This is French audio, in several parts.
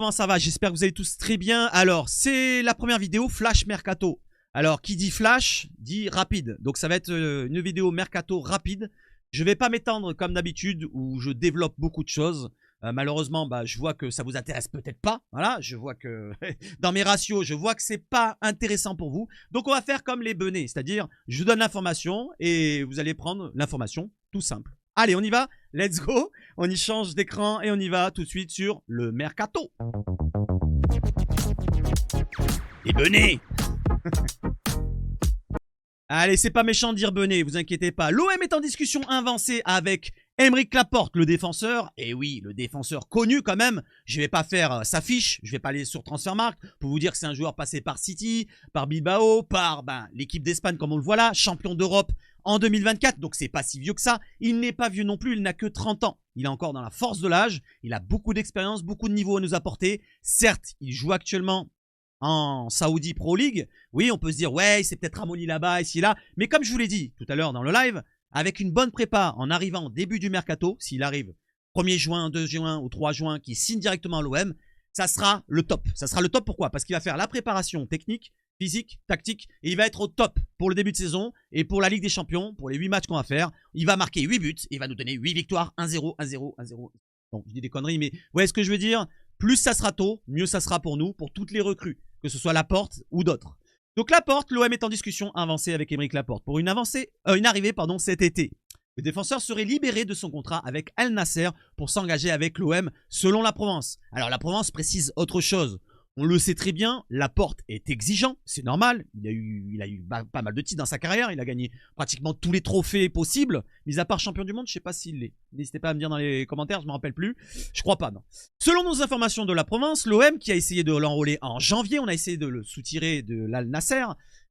Comment ça va? J'espère que vous allez tous très bien. Alors, c'est la première vidéo Flash Mercato. Alors, qui dit Flash, dit rapide. Donc, ça va être une vidéo Mercato rapide. Je ne vais pas m'étendre comme d'habitude où je développe beaucoup de choses. Malheureusement, je vois que ça vous intéresse peut-être pas. Voilà, je vois que dans mes ratios, je vois que c'est pas intéressant pour vous. Donc, on va faire comme les benets, c'est-à-dire je vous donne l'information et vous allez prendre l'information tout simple. Allez, on y va. Let's go. On y change d'écran et on y va tout de suite sur le Mercato. Les benets. Allez, c'est pas méchant de dire Benet, vous inquiétez pas. L'OM est en discussion avancée avec Aymeric Laporte, le défenseur. Et oui, le défenseur connu quand même. Je vais pas faire sa fiche, je vais pas aller sur Transfermarkt pour vous dire que c'est un joueur passé par City, par Bilbao, par l'équipe d'Espagne comme on le voit là, champion d'Europe en 2024. Donc c'est pas si vieux que ça. Il n'est pas vieux non plus, il n'a que 30 ans. Il est encore dans la force de l'âge, il a beaucoup d'expérience, beaucoup de niveau à nous apporter. Certes, il joue actuellement en Saudi Pro League, oui, on peut se dire, ouais, c'est peut-être ramolli là-bas, ici, là. Mais comme je vous l'ai dit tout à l'heure dans le live, avec une bonne prépa en arrivant au début du mercato, s'il arrive 1er juin, 2 juin ou 3 juin, qui signe directement à l'OM, ça sera le top. Ça sera le top pourquoi? Parce qu'il va faire la préparation technique, physique, tactique, et il va être au top pour le début de saison et pour la Ligue des Champions, pour les 8 matchs qu'on va faire. Il va marquer 8 buts et il va nous donner 8 victoires, 1-0, 1-0, 1-0. Bon, je dis des conneries, mais vous voyez ce que je veux dire? Plus ça sera tôt, mieux ça sera pour nous, pour toutes les recrues, que ce soit Laporte ou d'autres. Donc Laporte, l'OM est en discussion avancée avec Aymeric Laporte pour une arrivée cet été. Le défenseur serait libéré de son contrat avec Al Nasser pour s'engager avec l'OM selon la Provence. Alors la Provence précise autre chose. On le sait très bien, Laporte est exigeant, c'est normal. Il a eu pas mal de titres dans sa carrière. Il a gagné pratiquement tous les trophées possibles, mis à part champion du monde. Je ne sais pas s'il l'est. N'hésitez pas à me dire dans les commentaires, je ne me rappelle plus. Je crois pas, non. Selon nos informations de la Provence, l'OM qui a essayé de l'enrôler en janvier, on a essayé de le soutirer de l'Al Nasser,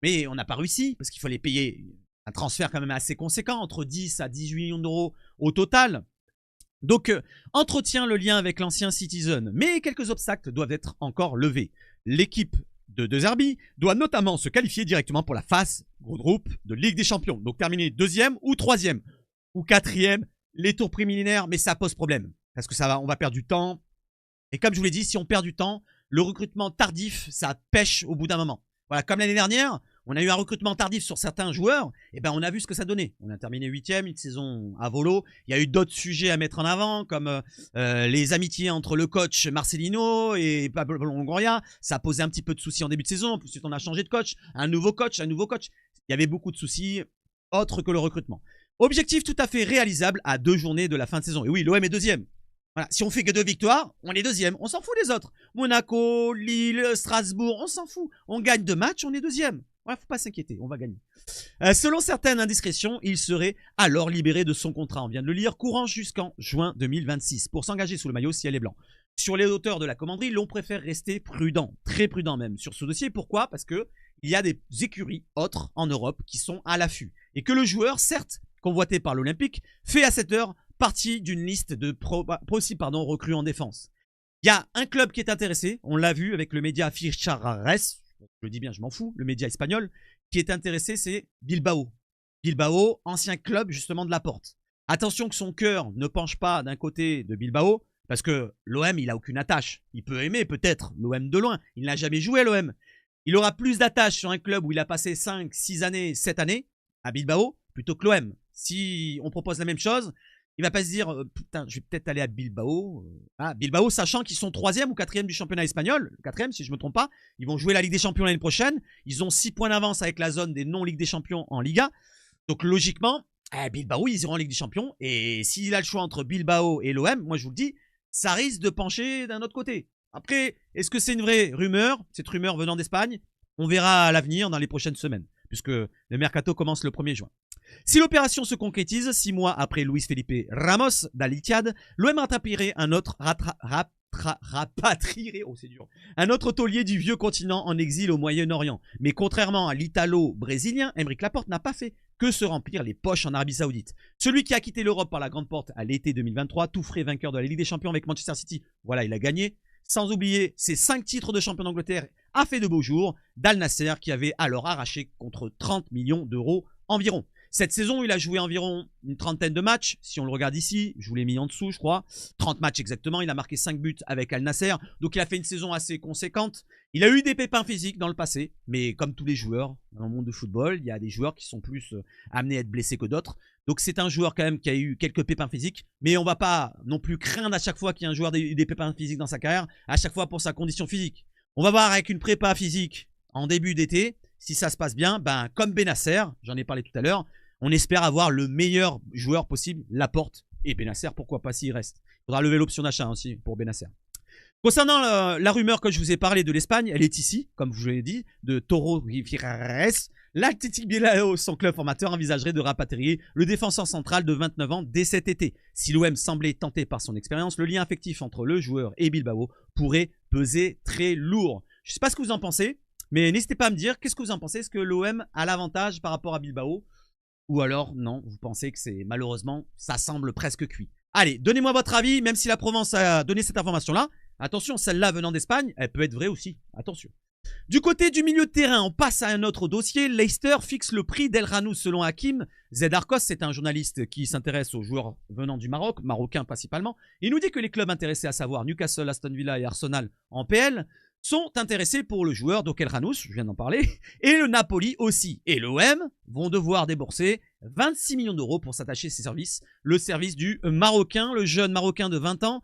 mais on n'a pas réussi parce qu'il fallait payer un transfert quand même assez conséquent, entre 10 à 18 millions d'euros au total. Donc, entretient le lien avec l'ancien Citizen, mais quelques obstacles doivent être encore levés. L'équipe de De Zerbi doit notamment se qualifier directement pour la phase groupe de Ligue des Champions. Donc, terminer 2e ou 3e ou 4e, les tours préliminaires, mais ça pose problème. Parce que on va perdre du temps. Et comme je vous l'ai dit, si on perd du temps, le recrutement tardif, ça pêche au bout d'un moment. Voilà, comme l'année dernière, on a eu un recrutement tardif sur certains joueurs, et on a vu ce que ça donnait. On a terminé 8e, une saison à volo. Il y a eu d'autres sujets à mettre en avant, comme les amitiés entre le coach Marcelino et Pablo Longoria. Ça a posé un petit peu de soucis en début de saison. Ensuite, on a changé de coach, un nouveau coach. Il y avait beaucoup de soucis autres que le recrutement. Objectif tout à fait réalisable à 2 journées de la fin de saison. Et oui, l'OM est 2e. Voilà. Si on fait que 2 victoires, on est 2e. On s'en fout des autres. Monaco, Lille, Strasbourg, on s'en fout. On gagne 2 matchs, on est 2e. Ouais, faut pas s'inquiéter, on va gagner. Selon certaines indiscrétions, il serait alors libéré de son contrat. On vient de le lire, courant jusqu'en juin 2026 pour s'engager sous le maillot ciel et blanc. Sur les hauteurs de la commanderie, l'on préfère rester prudent, très prudent même sur ce dossier. Pourquoi? Parce que il y a des écuries autres en Europe qui sont à l'affût et que le joueur, certes convoité par l'Olympique, fait à cette heure partie d'une liste de possibles recrues en défense. Il y a un club qui est intéressé, on l'a vu avec le média Fichares. Je le dis bien, je m'en fous, le média espagnol, qui est intéressé, c'est Bilbao. Bilbao, ancien club justement de Laporte. Attention que son cœur ne penche pas d'un côté de Bilbao, parce que l'OM, il n'a aucune attache. Il peut aimer peut-être l'OM de loin, il n'a jamais joué à l'OM. Il aura plus d'attache sur un club où il a passé 5, 6 années, 7 années, à Bilbao, plutôt que l'OM. Si on propose la même chose, il va pas se dire, putain, je vais peut-être aller à Bilbao. Bilbao, sachant qu'ils sont 3e ou 4e du championnat espagnol, 4e si je ne me trompe pas. Ils vont jouer la Ligue des Champions l'année prochaine. Ils ont 6 points d'avance avec la zone des non-Ligue des Champions en Liga. Donc logiquement, Bilbao, ils iront en Ligue des Champions. Et s'il a le choix entre Bilbao et l'OM, moi je vous le dis, ça risque de pencher d'un autre côté. Après, est-ce que c'est une vraie rumeur, cette rumeur venant d'Espagne? On verra à l'avenir dans les prochaines semaines, puisque le mercato commence le 1er juin. Si l'opération se concrétise, 6 mois après Luis Felipe Ramos d'Al-Ittihad, l'OM rapatrierait un autre un autre taulier du vieux continent en exil au Moyen-Orient. Mais contrairement à l'Italo-brésilien, Aymeric Laporte n'a pas fait que se remplir les poches en Arabie Saoudite. Celui qui a quitté l'Europe par la grande porte à l'été 2023, tout frais vainqueur de la Ligue des Champions avec Manchester City, voilà, il a gagné. Sans oublier ses 5 titres de champion d'Angleterre, a fait de beaux jours d'Al Nasser qui avait alors arraché contre 30 millions d'euros environ. Cette saison, il a joué environ une trentaine de matchs. Si on le regarde ici, je vous l'ai mis en dessous, je crois. 30 matchs exactement. Il a marqué 5 buts avec Al Nasser. Donc, il a fait une saison assez conséquente. Il a eu des pépins physiques dans le passé. Mais comme tous les joueurs dans le monde du football, il y a des joueurs qui sont plus amenés à être blessés que d'autres. Donc, c'est un joueur quand même qui a eu quelques pépins physiques. Mais on ne va pas non plus craindre à chaque fois qu'il y a un joueur des pépins physiques dans sa carrière. À chaque fois pour sa condition physique. On va voir avec une prépa physique en début d'été. Si ça se passe bien, ben, comme Benasser, j'en ai parlé tout à l'heure, on espère avoir le meilleur joueur possible, Laporte. Et Benasser, pourquoi pas s'il reste. Il faudra lever l'option d'achat aussi pour Benasser. Concernant la rumeur que je vous ai parlé de l'Espagne, elle est ici, comme je vous l'ai dit, de Toro Figueres. L'Athletic Bilbao, son club formateur, envisagerait de rapatrier le défenseur central de 29 ans dès cet été. Si l'OM semblait tenté par son expérience, le lien affectif entre le joueur et Bilbao pourrait peser très lourd. Je ne sais pas ce que vous en pensez. Mais n'hésitez pas à me dire, qu'est-ce que vous en pensez? Est-ce que l'OM a l'avantage par rapport à Bilbao? Ou alors, non, vous pensez que c'est malheureusement, ça semble presque cuit. Allez, donnez-moi votre avis, même si la Provence a donné cette information-là. Attention, celle-là venant d'Espagne, elle peut être vraie aussi. Attention. Du côté du milieu de terrain, on passe à un autre dossier. Leicester fixe le prix d'El Ranouz selon Hakim. Zed Arcos, c'est un journaliste qui s'intéresse aux joueurs venant du Maroc, marocains principalement. Il nous dit que les clubs intéressés, à savoir Newcastle, Aston Villa et Arsenal en PL, sont intéressés pour le joueur, donc El Ranouz, je viens d'en parler, et le Napoli aussi. Et l'OM vont devoir débourser 26 millions d'euros pour s'attacher à ses services. Le service du Marocain, le jeune Marocain de 20 ans,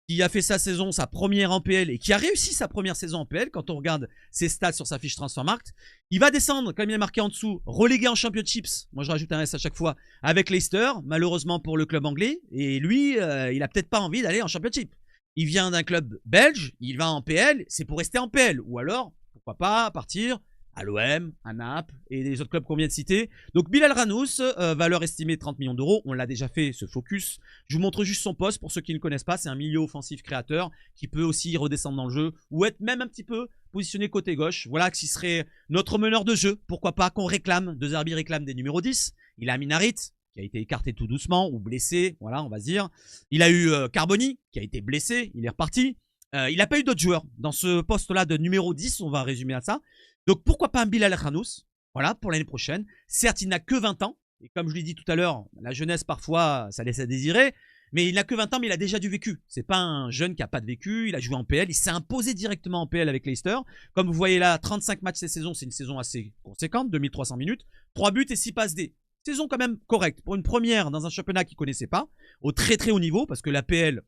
qui a fait sa saison, sa première en PL, et qui a réussi sa première saison en PL, quand on regarde ses stats sur sa fiche Transfermarkt. Il va descendre, comme il est marqué en dessous, relégué en Championships, moi je rajoute un S à chaque fois, avec Leicester, malheureusement pour le club anglais, et lui, il a peut-être pas envie d'aller en Championship. Il vient d'un club belge, il va en PL, c'est pour rester en PL. Ou alors, pourquoi pas partir à l'OM, à Naples et les autres clubs qu'on vient de citer. Donc Bilal Ranouz, valeur estimée 30 millions d'euros. On l'a déjà fait, ce focus. Je vous montre juste son poste pour ceux qui ne le connaissent pas. C'est un milieu offensif créateur qui peut aussi redescendre dans le jeu ou être même un petit peu positionné côté gauche. Voilà qui serait notre meneur de jeu. Pourquoi pas qu'on réclame, De Zerbi réclame des numéros 10. Il a Minarit, qui a été écarté tout doucement ou blessé, voilà, on va se dire. Il a eu Carboni, qui a été blessé, il est reparti. Il n'a pas eu d'autres joueurs dans ce poste-là de numéro 10, on va résumer à ça. Donc pourquoi pas un Bilal Ranouz, voilà, pour l'année prochaine. Certes, il n'a que 20 ans, et comme je l'ai dit tout à l'heure, la jeunesse parfois, ça laisse à désirer, mais il n'a que 20 ans, mais il a déjà du vécu. C'est pas un jeune qui n'a pas de vécu, il a joué en PL, il s'est imposé directement en PL avec Leicester. Comme vous voyez là, 35 matchs cette saison, c'est une saison assez conséquente, 2300 minutes, 3 buts et 6 passes D. Saison quand même correcte pour une première dans un championnat qu'il ne connaissait pas, au très très haut niveau, parce que la PL,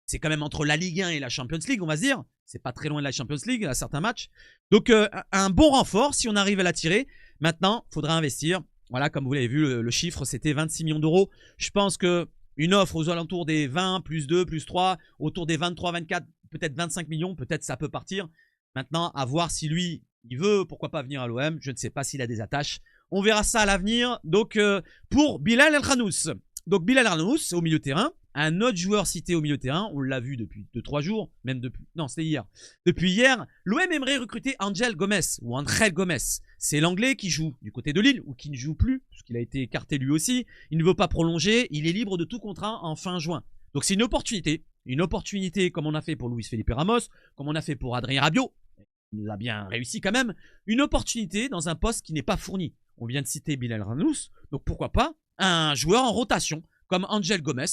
c'est quand même entre la Ligue 1 et la Champions League, on va se dire. C'est pas très loin de la Champions League à certains matchs. Donc un bon renfort si on arrive à l'attirer. Maintenant, il faudra investir. Voilà, comme vous l'avez vu, le chiffre, c'était 26 millions d'euros. Je pense qu'une offre aux alentours des 20, plus 2, plus 3, autour des 23, 24, peut-être 25 millions, peut-être ça peut partir. Maintenant, à voir si lui, il veut, pourquoi pas venir à l'OM. Je ne sais pas s'il a des attaches. On verra ça à l'avenir. Donc, pour Bilal El Ranouz. Donc, Bilal El Ranouz, c'est au milieu de terrain. Un autre joueur cité au milieu de terrain, on l'a vu depuis 2-3 jours, même depuis... Non, c'était hier. Depuis hier, l'OM aimerait recruter Angel Gomes, ou Angel Gomes. C'est l'anglais qui joue du côté de Lille, ou qui ne joue plus, puisqu'il a été écarté lui aussi. Il ne veut pas prolonger, il est libre de tout contrat en fin juin. Donc, c'est une opportunité comme on a fait pour Luis Felipe Ramos, comme on a fait pour Adrien Rabiot. Il nous a bien réussi quand même. Une opportunité dans un poste qui n'est pas fourni. On vient de citer Bilal Ranouz, donc pourquoi pas un joueur en rotation, comme Angel Gomes.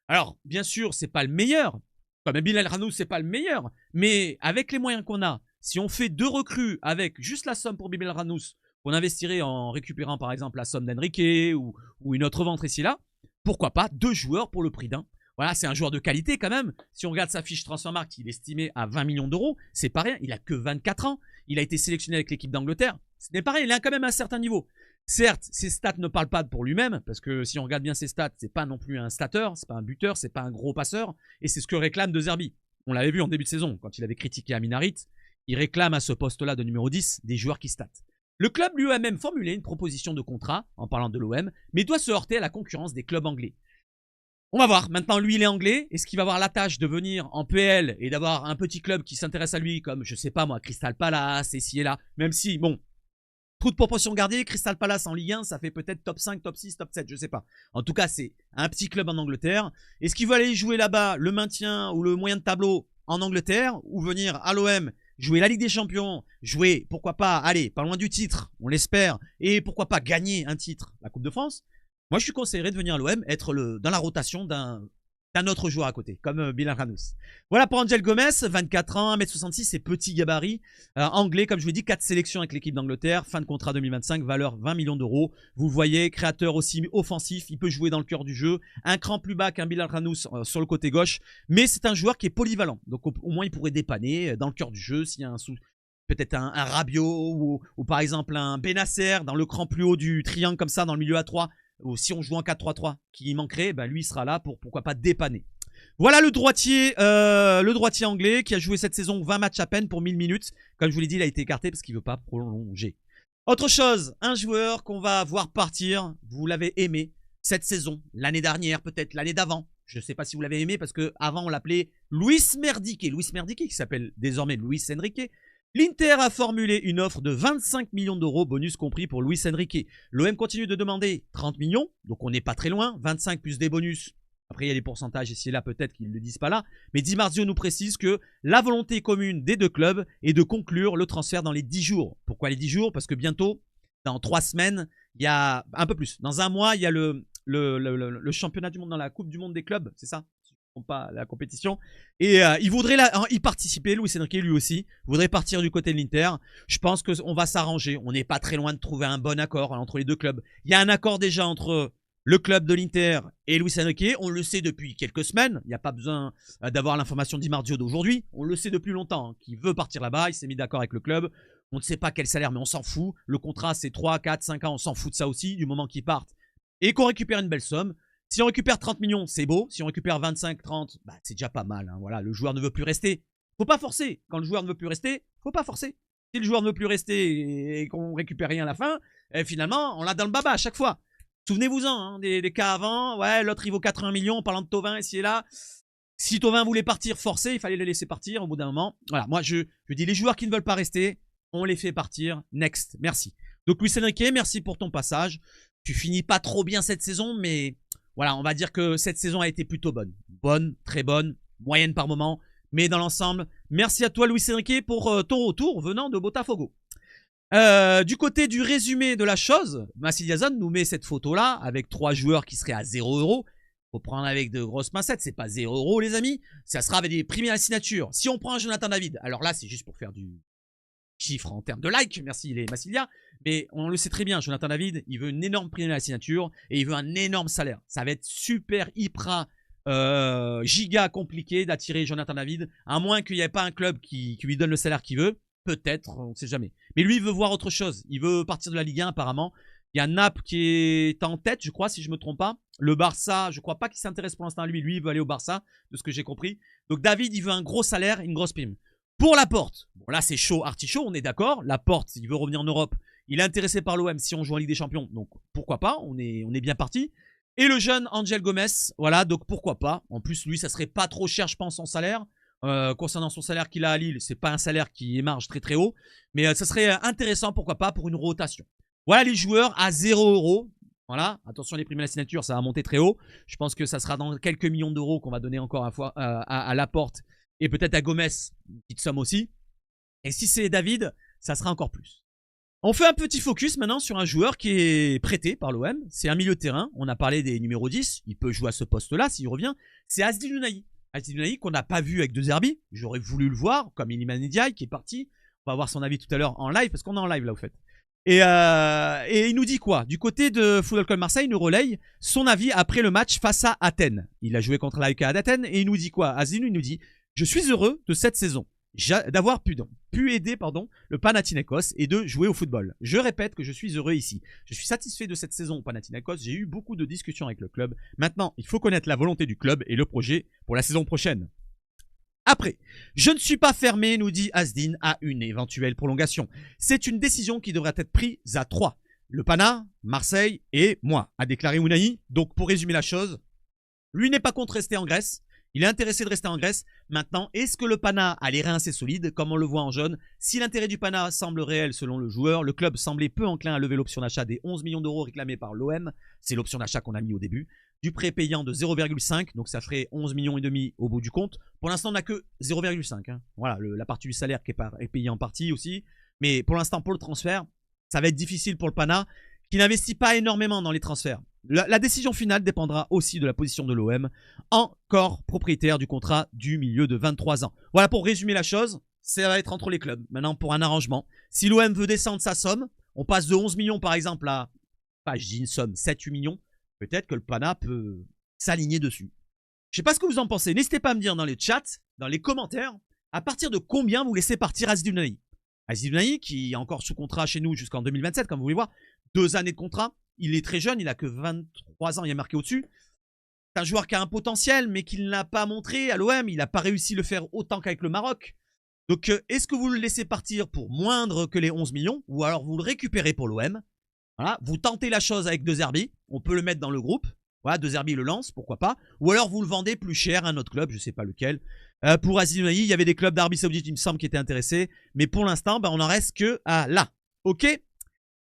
Alors, bien sûr, c'est pas le meilleur. Comme Bilal Ranouz, c'est pas le meilleur. Mais avec les moyens qu'on a, si on fait 2 recrues avec juste la somme pour Bilal Ranouz, qu'on investirait en récupérant par exemple la somme d'Enrique ou une autre vente ici là, pourquoi pas 2 joueurs pour le prix d'un. Voilà, c'est un joueur de qualité quand même. Si on regarde sa fiche Transfermarkt, il est estimé à 20 millions d'euros. C'est pas rien, il a que 24 ans. Il a été sélectionné avec l'équipe d'Angleterre. Ce n'est pas rien, il a quand même un certain niveau. Certes, ses stats ne parlent pas pour lui-même, parce que si on regarde bien ses stats, c'est pas non plus un stateur, c'est pas un buteur, c'est pas un gros passeur, et c'est ce que réclame De Zerbi. On l'avait vu en début de saison, quand il avait critiqué Aminarit, il réclame à ce poste-là de numéro 10 des joueurs qui statent. Le club lui a même formulé une proposition de contrat, en parlant de l'OM, mais doit se heurter à la concurrence des clubs anglais. On va voir, maintenant lui il est anglais, est-ce qu'il va avoir la tâche de venir en PL et d'avoir un petit club qui s'intéresse à lui, comme je sais pas moi, Crystal Palace, ici et là, même si, bon, trop de proportion gardée, Crystal Palace en Ligue 1, ça fait peut-être top 5, top 6, top 7, je sais pas. En tout cas, c'est un petit club en Angleterre. Est-ce qu'il veut aller jouer là-bas le maintien ou le moyen de tableau en Angleterre ou venir à l'OM jouer la Ligue des Champions, jouer, pourquoi pas, allez, pas loin du titre, on l'espère, et pourquoi pas gagner un titre, la Coupe de France, moi je suis conseillerais de venir à l'OM, être dans la rotation d'un autre joueur à côté, comme Bilal Ranous. Voilà pour Angel Gomez, 24 ans, 1m66, c'est petit gabarit. Anglais, comme je vous l'ai dit, 4 sélections avec l'équipe d'Angleterre, fin de contrat 2025, valeur 20 millions d'euros. Vous voyez, créateur aussi offensif, il peut jouer dans le cœur du jeu. Un cran plus bas qu'un Bilal Ranous sur le côté gauche, mais c'est un joueur qui est polyvalent. Donc au moins il pourrait dépanner dans le cœur du jeu s'il y a peut-être un Rabiot ou par exemple un Benasser dans le cran plus haut du triangle comme ça dans le milieu à 3. Ou si on joue en 4-3-3 qui manquerait, ben lui il sera là pour pourquoi pas dépanner. Voilà le droitier anglais qui a joué cette saison 20 matchs à peine pour 1000 minutes. Comme je vous l'ai dit, il a été écarté parce qu'il ne veut pas prolonger. Autre chose, un joueur qu'on va voir partir, vous l'avez aimé cette saison, l'année dernière, peut-être l'année d'avant. Je ne sais pas si vous l'avez aimé parce qu'avant on l'appelait Luis Merdique. Luis Merdique qui s'appelle désormais Luis Enrique. L'Inter a formulé une offre de 25 millions d'euros, bonus compris pour Luis Enrique. L'OM continue de demander 30 millions, donc on n'est pas très loin, 25 plus des bonus. Après, il y a des pourcentages ici et là, peut-être qu'ils ne le disent pas là. Mais Di Marzio nous précise que la volonté commune des deux clubs est de conclure le transfert dans les 10 jours. Pourquoi les 10 jours? Parce que bientôt, dans 3 semaines, il y a un peu plus. Dans un mois, il y a le championnat du monde dans la Coupe du monde des clubs, c'est ça? Pas la compétition et il voudrait y participer. Luis Enrique lui aussi voudrait partir du côté de l'Inter. Je pense qu'on va s'arranger, on n'est pas très loin de trouver un bon accord entre les deux clubs. Il y a un accord déjà entre le club de l'Inter et Luis Enrique, on le sait depuis quelques semaines, il n'y a pas besoin d'avoir l'information Di Marzio d'aujourd'hui, on le sait depuis longtemps, qu'il veut partir là-bas, il s'est mis d'accord avec le club, on ne sait pas quel salaire mais on s'en fout, le contrat c'est 3, 4, 5 ans, on s'en fout de ça aussi, du moment qu'ils partent et qu'on récupère une belle somme. Si on récupère 30 millions, c'est beau. Si on récupère 25, 30, bah, c'est déjà pas mal. Hein. Voilà, le joueur ne veut plus rester. Faut pas forcer. Quand le joueur ne veut plus rester, faut pas forcer. Si le joueur ne veut plus rester et qu'on récupère rien à la fin, finalement, on l'a dans le baba à chaque fois. Souvenez-vous-en hein, des cas avant. Ouais, l'autre il vaut 80 millions en parlant de Thauvin ici et là. Si Thauvin voulait partir forcé, il fallait le laisser partir au bout d'un moment. Voilà, moi je dis les joueurs qui ne veulent pas rester, on les fait partir. Next, merci. Donc Luis Enrique, merci pour ton passage. Tu finis pas trop bien cette saison, mais... Voilà, on va dire que cette saison a été plutôt bonne. Bonne, très bonne, moyenne par moment. Mais dans l'ensemble, merci à toi Luis Enrique pour ton retour venant de Botafogo. Du côté du résumé de la chose, Massiliazone nous met cette photo-là avec 3 joueurs qui seraient à 0 €. Faut prendre avec de grosses pincettes, c'est pas 0 € les amis. Ça sera avec des prix à la signature. Si on prend un Jonathan David, alors là c'est juste pour faire du chiffre en termes de like, merci les Massilia. Mais on le sait très bien, Jonathan David, il veut une énorme prime à la signature et il veut un énorme salaire. Ça va être super, hyper, giga compliqué d'attirer Jonathan David, à moins qu'il n'y ait pas un club qui lui donne le salaire qu'il veut. Peut-être, on ne sait jamais. Mais lui, il veut voir autre chose. Il veut partir de la Ligue 1 apparemment. Il y a Naples qui est en tête, je crois, si je ne me trompe pas. Le Barça, je ne crois pas qu'il s'intéresse pour l'instant à lui. Lui, il veut aller au Barça, de ce que j'ai compris. Donc David, il veut un gros salaire, une grosse prime. Pour Laporte, bon là c'est chaud, artichaut, on est d'accord. Laporte, il veut revenir en Europe. Il est intéressé par l'OM si on joue en Ligue des Champions. Donc pourquoi pas, on est bien parti. Et le jeune Angel Gomez, voilà, donc pourquoi pas. En plus, lui, ça serait pas trop cher, je pense, son salaire. Concernant son salaire qu'il a à Lille, c'est pas un salaire qui émarge très très haut. Mais ça serait intéressant, pourquoi pas, pour une rotation. Voilà les joueurs à 0 €. Voilà, attention les primes à la signature, ça va monter très haut. Je pense que ça sera dans quelques millions d'euros qu'on va donner encore à Laporte. Et peut-être à Gomez, une petite somme aussi. Et si c'est David, ça sera encore plus. On fait un petit focus maintenant sur un joueur qui est prêté par l'OM. C'est un milieu de terrain. On a parlé des numéros 10. Il peut jouer à ce poste-là s'il revient. C'est Azdin Ounahi. Azdin Ounahi qu'on n'a pas vu avec De Zerbi. J'aurais voulu le voir, comme Iliman Ndiaye qui est parti. On va voir son avis tout à l'heure en live, parce qu'on est en live là au fait. Et il nous dit quoi? Du côté de Football Club Marseille, il nous relaye son avis après le match face à Athènes. Il a joué contre l'AEK d'Athènes et il nous dit quoi? Azdin, il nous dit: je suis heureux de cette saison, d'avoir pu aider le Panathinaikos et de jouer au football. Je répète que je suis heureux ici. Je suis satisfait de cette saison au Panathinaikos. J'ai eu beaucoup de discussions avec le club. Maintenant, il faut connaître la volonté du club et le projet pour la saison prochaine. Après, je ne suis pas fermé, nous dit Azdin, à une éventuelle prolongation. C'est une décision qui devrait être prise à 3. Le Pana, Marseille et moi, a déclaré Ounahi. Donc, pour résumer la chose, lui n'est pas contre rester en Grèce. Il est intéressé de rester en Grèce. Maintenant, est-ce que le Pana a les reins assez solides, comme on le voit en jaune? Si l'intérêt du Pana semble réel selon le joueur, le club semblait peu enclin à lever l'option d'achat des 11 millions d'euros réclamés par l'OM. C'est l'option d'achat qu'on a mis au début. du prêt payant de 0,5. Donc ça ferait 11 millions et demi au bout du compte. Pour l'instant, on n'a que 0,5. Hein. Voilà, la partie du salaire qui est payée en partie aussi. Mais pour l'instant, pour le transfert, ça va être difficile pour le Pana, qui n'investit pas énormément dans les transferts. La décision finale dépendra aussi de la position de l'OM, encore propriétaire du contrat du milieu de 23 ans. Voilà pour résumer la chose, ça va être entre les clubs. Maintenant pour un arrangement, si l'OM veut descendre sa somme, on passe de 11 millions par exemple à, je dis une somme, 7-8 millions, peut-être que le Pana peut s'aligner dessus. Je sais pas ce que vous en pensez, n'hésitez pas à me dire dans les chats, dans les commentaires, à partir de combien vous laissez partir Aziz Ounahi. Aziz Ounahi qui est encore sous contrat chez nous jusqu'en 2027 comme vous voulez voir, 2 années de contrat. Il est très jeune, il a que 23 ans, il est marqué au-dessus. C'est un joueur qui a un potentiel, mais qu'il n'a pas montré à l'OM. Il n'a pas réussi à le faire autant qu'avec le Maroc. Donc, est-ce que vous le laissez partir pour moindre que les 11 millions ou alors vous le récupérez pour l'OM? Voilà, vous tentez la chose avec De Zerbi. On peut le mettre dans le groupe. Voilà, De Zerbi le lance, pourquoi pas. Ou alors vous le vendez plus cher à un autre club, je ne sais pas lequel. Pour Aziz Ounahi, il y avait des clubs d'Arabie Saoudite, il me semble, qui étaient intéressés. Mais pour l'instant, on n'en reste que à là. Ok?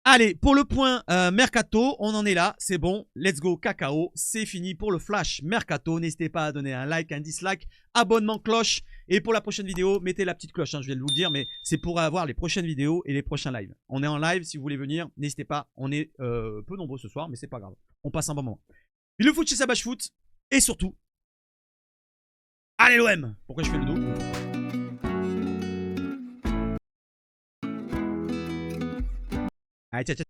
Allez, pour le point Mercato, on en est là, c'est bon, let's go cacao, c'est fini pour le Flash Mercato. N'hésitez pas à donner un like, un dislike, abonnement, cloche. Et pour la prochaine vidéo, mettez la petite cloche, hein, je viens de vous le dire, mais c'est pour avoir les prochaines vidéos et les prochains lives. On est en live, si vous voulez venir, n'hésitez pas, on est peu nombreux ce soir, mais c'est pas grave, on passe un bon moment. Le foot chez Savage Foot, et surtout, allez l'OM. Pourquoi je fais le dos? Allez, ciao, ciao.